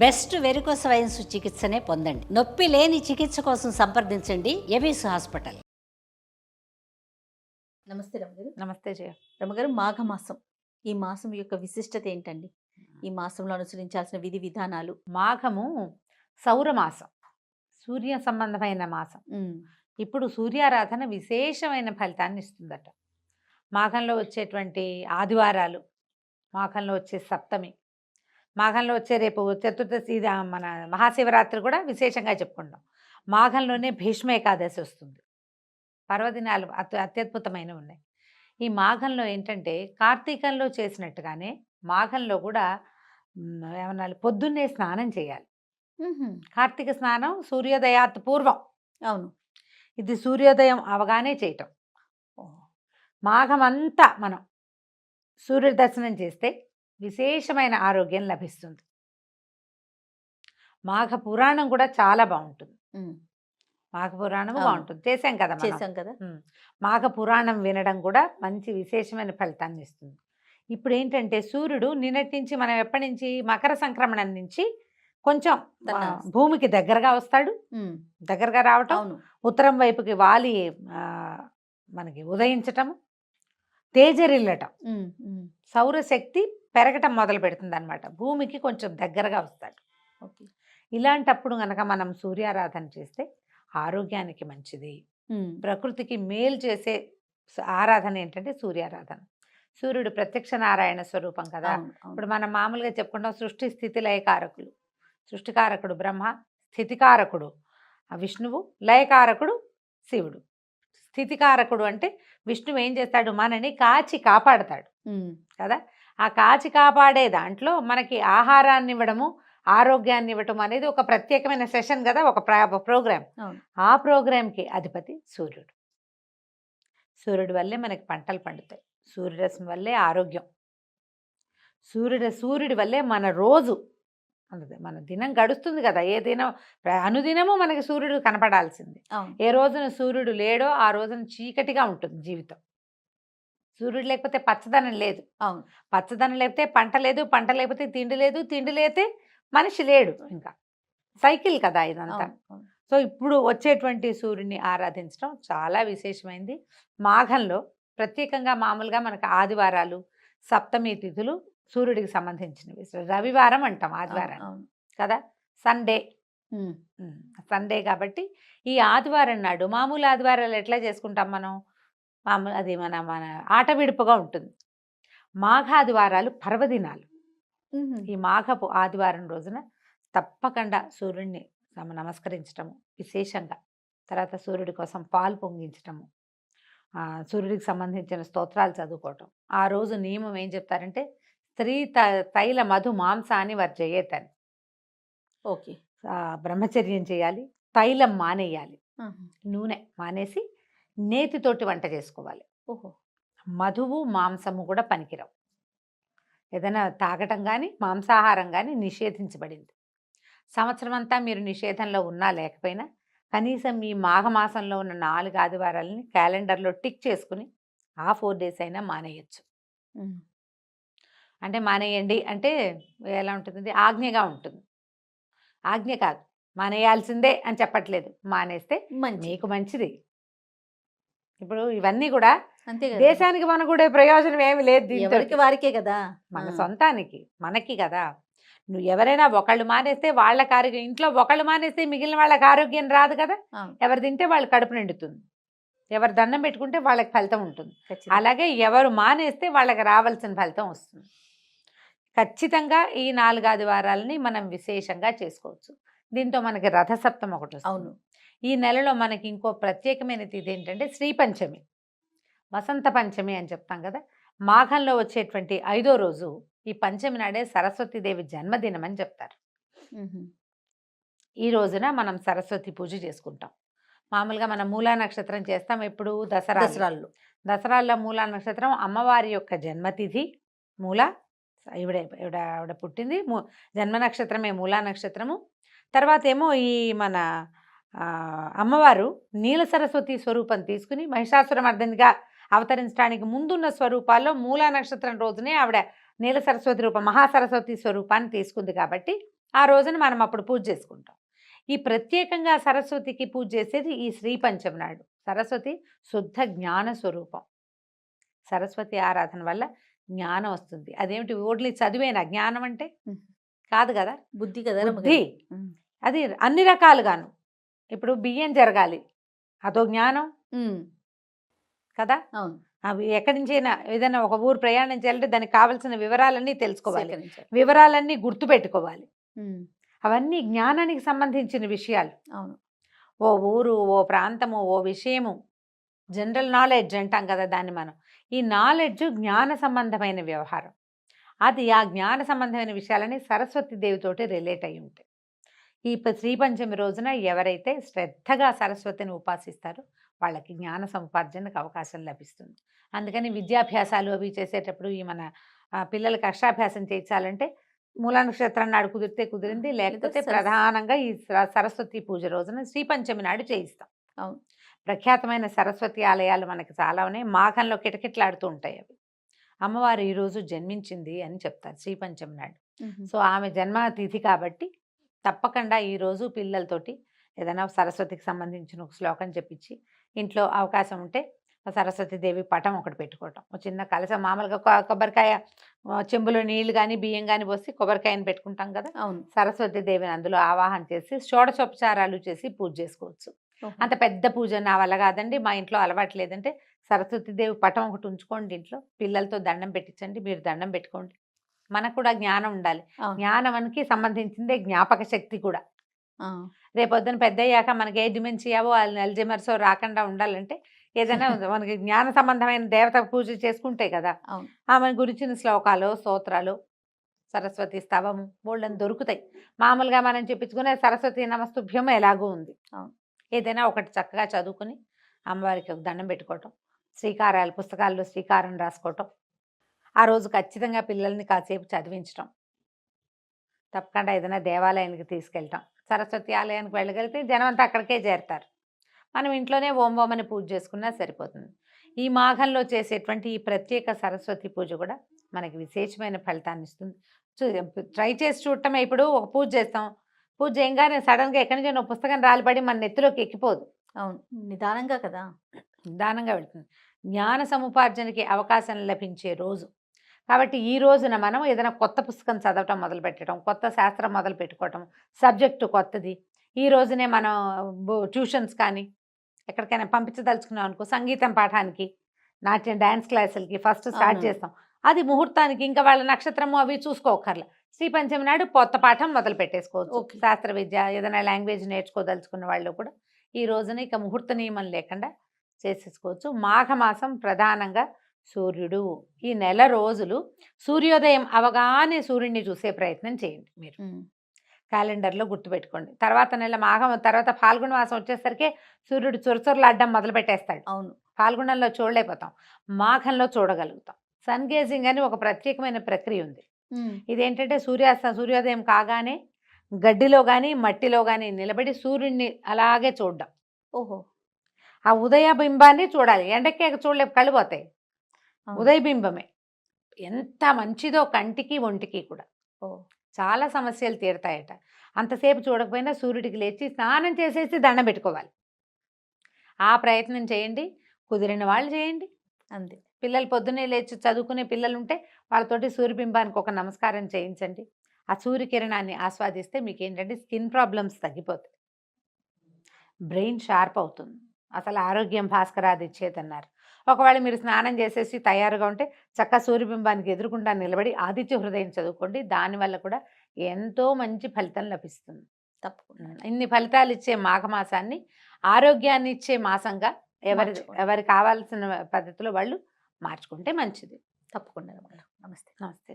Best varicose wines చికిత్సనే పొందండి. నొప్పి లేని చికిత్స కోసం సంప్రదించండి ఎవిస్ హాస్పిటల్. నమస్తే రమగారు. నమస్తే జయ. రమగారు, మాఘమాసం, ఈ మాసం యొక్క విశిష్టత ఏంటండి? ఈ మాసంలో అనుసరించాల్సిన విధి విధానాలు? మాఘము సౌరమాసం, సూర్య సంబంధమైన మాసం. ఇప్పుడు సూర్యారాధన విశేషమైన ఫలితాన్ని ఇస్తుందట. మాఘంలో వచ్చేటువంటి ఆదివారాలు, మాఘంలో వచ్చే సప్తమి, మాఘంలో వచ్చే రేపు చతుర్దశి, ఇది మన మహాశివరాత్రి కూడా విశేషంగా చెప్పుకుంటాం. మాఘంలోనే భీష్మ ఏకాదశి వస్తుంది. పర్వదినాలు అత్యద్భుతమైనవి ఉన్నాయి. ఈ మాఘంలో ఏంటంటే కార్తీకంలో చేసినట్టుగానే మాఘంలో కూడా ఏమన్నా పొద్దున్నే స్నానం చేయాలి. కార్తీక స్నానం సూర్యోదయాత్ పూర్వం. అవును, ఇది సూర్యోదయం అవగానే చేయటం. మాఘమంతా మనం సూర్యుడి దర్శనం చేస్తే విశేషమైన ఆరోగ్యం లభిస్తుంది. మాఘ పురాణం కూడా చాలా బాగుంటుంది. మాఘ పురాణం బాగుంటుంది, చేసాం కదా. మాఘ పురాణం వినడం కూడా మంచి విశేషమైన ఫలితాన్ని ఇస్తుంది. ఇప్పుడు ఏంటంటే సూర్యుడు నిన్నటి నుంచి, మనం ఎప్పటి నుంచి, మకర సంక్రమణం నుంచి కొంచెం భూమికి దగ్గరగా వస్తాడు. దగ్గరగా రావటం, ఉత్తరం వైపుకి వాలి మనకి ఉదయించటము, తేజరిల్లటం, సౌరశక్తి పెరగటం మొదలు పెడుతుంది అనమాట. భూమికి కొంచెం దగ్గరగా వస్తాడు. ఇలాంటప్పుడు గనక మనం సూర్యారాధన చేస్తే ఆరోగ్యానికి మంచిది, ప్రకృతికి మేలు చేసే ఆరాధన ఏంటంటే సూర్యారాధన. సూర్యుడు ప్రత్యక్ష నారాయణ స్వరూపం కదా. ఇప్పుడు మనం మామూలుగా చెప్పుకుంటాం సృష్టి స్థితి లయకారకులు. సృష్టికారకుడు బ్రహ్మ, స్థితికారకుడు విష్ణువు, లయకారకుడు శివుడు. స్థితికారకుడు అంటే విష్ణువు ఏం చేస్తాడు, మనని కాచి కాపాడతాడు కదా. ఆ కాచి కాపాడే దాంట్లో మనకి ఆహారాన్ని ఇవ్వడము, ఆరోగ్యాన్ని ఇవ్వటం అనేది ఒక ప్రత్యేకమైన సెషన్ కదా, ఒక ప్రోగ్రామ్. ఆ ప్రోగ్రాంకి అధిపతి సూర్యుడు. సూర్యుడి వల్లే మనకి పంటలు పండుతాయి, సూర్యరశ్మి వల్లే ఆరోగ్యం, సూర్యుడి వల్లే మన రోజు, మన దినం గడుస్తుంది కదా. ఏ దినం, అనుదినము మనకి సూర్యుడు కనపడాల్సింది. ఏ రోజున సూర్యుడు లేడో ఆ రోజున చీకటిగా ఉంటుంది జీవితం. సూర్యుడు లేకపోతే పచ్చదనం లేదు. పచ్చదనం లేకపోతే పంట లేదు, పంట లేకపోతే తిండి లేదు, తిండి లేకపోతే మనిషి లేడు. ఇంకా సైకిల్ కదా ఇదంతా. సో ఇప్పుడు వచ్చేటువంటి సూర్యుడిని ఆరాధించడం చాలా విశేషమైంది. మాఘంలో ప్రత్యేకంగా మామూలుగా మనకు ఆదివారాలు, సప్తమి తిథులు సూర్యుడికి సంబంధించినవి. రవివారం అంటాం ఆదివారం కదా, సండే. సండే కాబట్టి ఈ ఆదివారం నాడు, మామూలు ఆదివారాలు ఎట్లా చేసుకుంటాం మనం, మామూలు అది మన ఆట విడుపుగా ఉంటుంది. మాఘ ఆదివారాలు పర్వదినాలు. ఈ మాఘపు ఆదివారం రోజున తప్పకుండా సూర్యుడిని నమస్కరించటము విశేషంగా, తర్వాత సూర్యుడి కోసం పాలు పొంగించటము, సూర్యుడికి సంబంధించిన స్తోత్రాలు చదువుకోవటం. ఆ రోజు నియమం ఏం చెప్తారంటే స్త్రీ తైల మధు మాంసాన్ని వర్జయేతని. బ్రహ్మచర్యం చేయాలి, తైలం మానేయాలి, నూనె మానేసి నేతితోటి వంట చేసుకోవాలి. మధువు మాంసము కూడా పనికిరావు. ఏదైనా తాగటం కానీ మాంసాహారం కానీ నిషేధించబడింది. సంవత్సరం అంతా మీరు నిషేధంలో ఉన్నా లేకపోయినా కనీసం ఈ మాఘమాసంలో ఉన్న 4 ఆదివారాలని క్యాలెండర్లో టిక్ చేసుకుని ఆ 4 days అయినా మానేయచ్చు. అంటే మానేయండి అంటే ఎలా ఉంటుంది, ఆజ్ఞగా ఉంటుంది. ఆజ్ఞ కాదు, మానేయాల్సిందే అని చెప్పట్లేదు. మానేస్తే మీకు మంచిది. ఇప్పుడు ఇవన్నీ కూడా అంతే, దేశానికి మన కూడా ప్రయోజనం ఏమి లేదు, ఎవరికి వారికే కదా, మన సొంతానికి మనకి కదా. నువ్వు ఎవరైనా ఒకళ్ళు మానేస్తే వాళ్ళకి ఆరోగ్యం, ఇంట్లో ఒకళ్ళు మానేస్తే మిగిలిన వాళ్ళకి ఆరోగ్యం రాదు కదా. ఎవరు తింటే వాళ్ళు కడుపు నిండుతుంది, ఎవరు దండం పెట్టుకుంటే వాళ్ళకి ఫలితం ఉంటుంది. అలాగే ఎవరు మానేస్తే వాళ్ళకి రావాల్సిన ఫలితం వస్తుంది. ఖచ్చితంగా ఈ 4 ఆదివారాలని మనం విశేషంగా చేసుకోవచ్చు. దీంతో మనకి రథసప్తం ఒకటి వస్తుంది. ఈ నెలలో మనకి ఇంకో ప్రత్యేకమైన తిథి ఏంటంటే శ్రీ పంచమి, వసంత పంచమి అని చెప్తాం కదా. మాఘంలో వచ్చేటువంటి 5వ రోజు ఈ పంచమి నాడే సరస్వతీదేవి జన్మదినం అని చెప్తారు. ఈ రోజున మనం సరస్వతి పూజ చేసుకుంటాం. మామూలుగా మనం మూలా నక్షత్రం చేస్తాం ఎప్పుడు, దసరాల్లో మూలా నక్షత్రం అమ్మవారి యొక్క జన్మతిథి. ఆవిడ పుట్టింది, జన్మ నక్షత్రమే మూలా నక్షత్రము. తర్వాత ఏమో ఈ మన అమ్మవారు నీల సరస్వతి స్వరూపం తీసుకుని మహిషాసురమర్దినిగా అవతరించడానికి ముందున్న స్వరూపాల్లో మూలా నక్షత్రం రోజునే ఆవిడ నీల సరస్వతి రూపం, మహాసరస్వతి స్వరూపాన్ని తీసుకుంది. కాబట్టి ఆ రోజున మనం అప్పుడు పూజ చేసుకుంటాం. ఈ ప్రత్యేకంగా సరస్వతికి పూజ చేసేది ఈ శ్రీ పంచమి నాడు. సరస్వతి శుద్ధ జ్ఞాన స్వరూపం. సరస్వతి ఆరాధన వల్ల జ్ఞానం వస్తుంది. అదేమిటి ఓన్లీ చదివేనా జ్ఞానం అంటే? కాదు కదా. బుద్ధి కదా బుద్ధి అది అన్ని రకాలుగాను. ఇప్పుడు బియ్యం జరగాలి, అదో జ్ఞానం కదా. అవును. అవి ఎక్కడి నుంచైనా ఏదైనా ఒక ఊరు ప్రయాణం చేయాలంటే దానికి కావాల్సిన వివరాలన్నీ తెలుసుకోవాలి, వివరాలన్నీ గుర్తుపెట్టుకోవాలి. అవన్నీ జ్ఞానానికి సంబంధించిన విషయాలు. అవును. ఓ ఊరు, ఓ ప్రాంతము, ఓ విషయము, జనరల్ నాలెడ్జ్ అంటాం కదా దాన్ని మనం. ఈ నాలెడ్జ్ జ్ఞాన సంబంధమైన వ్యవహారం. అది ఆ జ్ఞాన సంబంధమైన విషయాలని సరస్వతి దేవితోటి రిలేట్ అయి ఉంటాయి. ఈ శ్రీ పంచమి రోజున ఎవరైతే శ్రద్ధగా సరస్వతిని ఉపాసిస్తారో వాళ్ళకి జ్ఞాన సముపార్జనకు అవకాశం లభిస్తుంది. అందుకని విద్యాభ్యాసాలు అవి చేసేటప్పుడు ఈ మన పిల్లలకి అక్షరాభ్యాసం చేయించాలంటే మూల నక్షత్రం నాడు కుదిరితే కుదిరింది, లేకపోతే ప్రధానంగా ఈ సరస్వతి పూజ రోజున శ్రీ పంచమి నాడు చేయిస్తాం. అవును. ప్రఖ్యాతమైన సరస్వతి ఆలయాలు మనకి చాలా ఉన్నాయి. మాఘంలో కిటకిటలాడుతూ ఉంటాయి అవి. అమ్మవారు ఈరోజు జన్మించింది అని చెప్తారు శ్రీ పంచమి నాడు. సో ఆమె జన్మతిథి కాబట్టి తప్పకుండా ఈరోజు పిల్లలతోటి ఏదైనా సరస్వతికి సంబంధించిన ఒక శ్లోకం చెప్పించి ఇంట్లో అవకాశం ఉంటే సరస్వతి దేవి పటం ఒకటి పెట్టుకోవటం, ఒక చిన్న కలశం, మామూలుగా కొబ్బరికాయ చెంబులో నీళ్లు కానీ బియ్యం కానీ పోసి కొబ్బరికాయని పెట్టుకుంటాం కదా. అవును. సరస్వతి దేవిని అందులో ఆవాహన చేసి షోడశోపచారాలు చేసి పూజ చేసుకోవచ్చు. అంత పెద్ద పూజ నా వల్ల కాదండి, మా ఇంట్లో అలవాటు లేదంటే సరస్వతి దేవి పటం ఒకటి ఉంచుకోండి ఇంట్లో, పిల్లలతో దండం పెట్టించండి, మీరు దండం పెట్టుకోండి. మనకు కూడా జ్ఞానం ఉండాలి. జ్ఞానానికి సంబంధించిందే జ్ఞాపక శక్తి కూడా. రేపొద్దున పెద్ద అయ్యాక మనకి ఏ డిమెన్షియావో అల్జైమర్స్ రాకుండా ఉండాలంటే ఏదైనా మనకి జ్ఞాన సంబంధమైన దేవత పూజ చేసుకుంటే కదా ఆమె గురించిన శ్లోకాలు, స్తోత్రాలు, సరస్వతి స్తవము బోళ్ళని దొరుకుతాయి. మామూలుగా మనం చెప్పించుకునే సరస్వతి నమస్తుభ్యం ఎలాగూ ఉంది. ఏదైనా ఒకటి చక్కగా చదువుకుని అమ్మవారికి ఒక దండం పెట్టుకోవటం, శ్రీకారాలు పుస్తకాల్లో శ్రీకారం రాసుకోవటం, ఆ రోజు ఖచ్చితంగా పిల్లల్ని కాసేపు చదివించటం, తప్పకుండా ఏదైనా దేవాలయానికి తీసుకెళ్ళటం. సరస్వతి ఆలయానికి వెళ్ళగలిగితే జనం అంతా అక్కడికే చేరుతారు. మనం ఇంట్లోనే ఓం ఓం అని పూజ చేసుకున్నా సరిపోతుంది. ఈ మాఘంలో చేసేటువంటి ఈ ప్రత్యేక సరస్వతి పూజ కూడా మనకి విశేషమైన ఫలితాన్ని ఇస్తుంది. ట్రై చేసి చూడటమే. ఇప్పుడు ఒక పూజ చేస్తాం, పూజ చేయగానే సడన్గా ఎక్కడి నుంచి ఒక పుస్తకం రాలిపడి మన నెత్తిలోకి ఎక్కిపోదు. అవును, నిదానంగా కదా, నిదానంగా వెళ్తుంది. జ్ఞాన సముపార్జనకి అవకాశం లభించే రోజు కాబట్టి ఈ రోజున మనం ఏదైనా కొత్త పుస్తకం చదవటం మొదలు పెట్టడం, కొత్త శాస్త్రం మొదలు పెట్టుకోవటం, సబ్జెక్టు కొత్తది, ఈ రోజునే మనం ట్యూషన్స్ కానీ ఎక్కడికైనా పంపించదలుచుకున్నాం అనుకో, సంగీతం పాఠానికి, నాట్యం డ్యాన్స్ క్లాసులకి ఫస్ట్ స్టార్ట్ చేస్తాం. అది ముహూర్తానికి ఇంకా వాళ్ళ నక్షత్రము అవి చూసుకోకర్లా. శ్రీ పంచమి నాడు కొత్త పాఠం మొదలు పెట్టేసుకోవచ్చు. శాస్త్ర విద్య ఏదైనా లాంగ్వేజ్ నేర్చుకోదలుచుకున్న వాళ్ళు కూడా ఈ రోజున ఇక ముహూర్త నియమం లేకుండా చేసేసుకోవచ్చు. మాఘమాసం ప్రధానంగా సూర్యుడు. ఈ నెల రోజులు సూర్యోదయం అవగానే సూర్యుడిని చూసే ప్రయత్నం చేయండి మీరు. క్యాలెండర్లో గుర్తుపెట్టుకోండి. తర్వాత నెల మాఘం తర్వాత ఫాల్గుణ మాసం వచ్చేసరికి సూర్యుడు చొరచొరలాడడం మొదలు పెట్టేస్తాడు. అవును, ఫాల్గుణంలో చూడలేకపోతాం, మాఘంలో చూడగలుగుతాం. సన్ గేజింగ్ అని ఒక ప్రత్యేకమైన ప్రక్రియ ఉంది. ఇదేంటంటే సూర్యోదయం కాగానే గడ్డిలో కానీ మట్టిలో కానీ నిలబడి సూర్యుడిని అలాగే చూడడం. ఓహో, ఆ ఉదయ బింబాన్ని చూడాలి. ఎండకే చూడలేపు, కళ్ళు పోతాయి. ఉదయ బింబమే ఎంత మంచిదో కంటికి ఒంటికి కూడా. చాలా సమస్యలు తీరుతాయట. అంతసేపు చూడకపోయినా సూర్యుడికి లేచి స్నానం చేసేసి దండం పెట్టుకోవాలి. ఆ ప్రయత్నం చేయండి, కుదిరిన వాళ్ళు చేయండి. అంతే. పిల్లలు పొద్దున్నే లేచి చదువుకునే పిల్లలు ఉంటే వాళ్ళతోటి సూర్యబింబానికి ఒక నమస్కారం చేయించండి. ఆ సూర్యకిరణాన్ని ఆస్వాదిస్తే మీకు ఏంటంటే స్కిన్ ప్రాబ్లమ్స్ తగ్గిపోతాయి, బ్రెయిన్ షార్ప్ అవుతుంది. అసలు ఆరోగ్యం భాస్కరాది ఇచ్చేదన్నారు. ఒకవేళ మీరు స్నానం చేసేసి తయారుగా ఉంటే చక్కగా సూర్యబింబానికి ఎదురుకుండా నిలబడి ఆదిత్య హృదయం చదువుకోండి. దానివల్ల కూడా ఎంతో మంచి ఫలితం లభిస్తుంది. తప్పకుండా ఇన్ని ఫలితాలు ఇచ్చే మాఘమాసాన్ని ఆరోగ్యాన్ని ఇచ్చే మాసంగా ఎవరికి కావాల్సిన పద్ధతిలో వాళ్ళు మార్చుకుంటే మంచిది. తప్పకుండా. నమస్తే. నమస్తే.